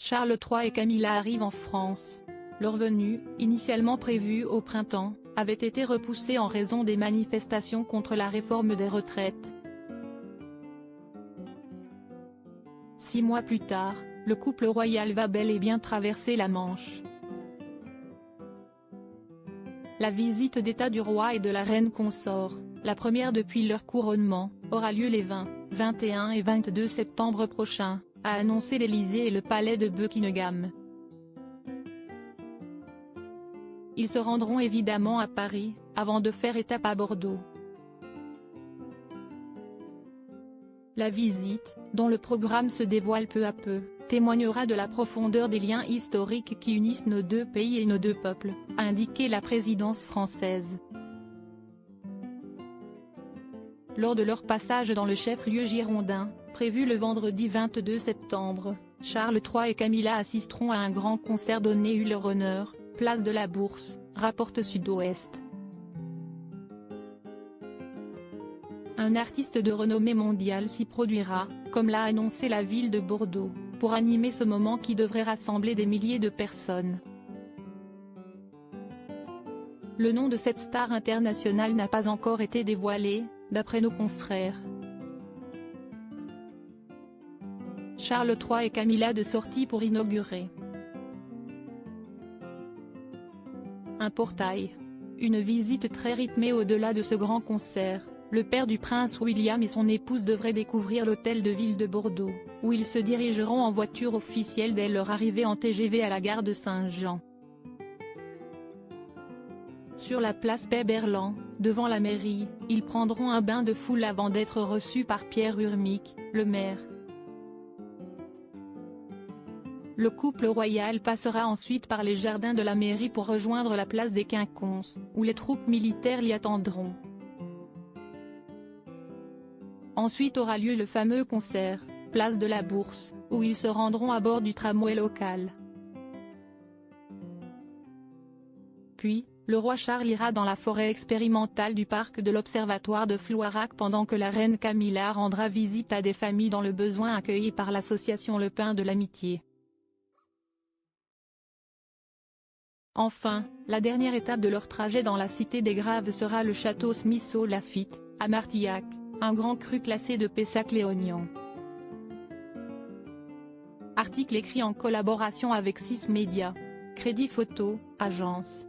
Charles III et Camilla arrivent en France. Leur venue, initialement prévue au printemps, avait été repoussée en raison des manifestations contre la réforme des retraites. 6 mois plus tard, le couple royal va bel et bien traverser la Manche. La visite d'État du roi et de la reine consort, la première depuis leur couronnement, aura lieu les 20, 21 et 22 septembre prochains, a annoncé l'Élysée et le palais de Buckingham. Ils se rendront évidemment à Paris, avant de faire étape à Bordeaux. La visite, dont le programme se dévoile peu à peu, témoignera de la profondeur des liens historiques qui unissent nos deux pays et nos deux peuples, a indiqué la présidence française. Lors de leur passage dans le chef-lieu girondin, prévu le vendredi 22 septembre, Charles III et Camilla assisteront à un grand concert donné leur honneur, place de la Bourse, rapporte Sud-Ouest. Un artiste de renommée mondiale s'y produira, comme l'a annoncé la ville de Bordeaux, pour animer ce moment qui devrait rassembler des milliers de personnes. Le nom de cette star internationale n'a pas encore été dévoilé, d'après nos confrères. Charles III et Camilla de sortie pour inaugurer un portail. Une visite très rythmée. Au-delà de ce grand concert, le père du prince William et son épouse devraient découvrir l'hôtel de ville de Bordeaux, où ils se dirigeront en voiture officielle dès leur arrivée en TGV à la gare de Saint-Jean. Sur la place Péberlan, devant la mairie, ils prendront un bain de foule avant d'être reçus par Pierre Urmic, le maire. Le couple royal passera ensuite par les jardins de la mairie pour rejoindre la place des Quinconces, où les troupes militaires l'y attendront. Ensuite aura lieu le fameux concert, place de la Bourse, où ils se rendront à bord du tramway local. Puis, le roi Charles ira dans la forêt expérimentale du parc de l'Observatoire de Floirac pendant que la reine Camilla rendra visite à des familles dans le besoin accueillies par l'association Le Pain de l'Amitié. Enfin, la dernière étape de leur trajet dans la Cité des Graves sera le château Smith-au-Lafitte, à Martillac, un grand cru classé de Pessac-Léognan. Article écrit en collaboration avec 6 Médias. Crédit photo, agence.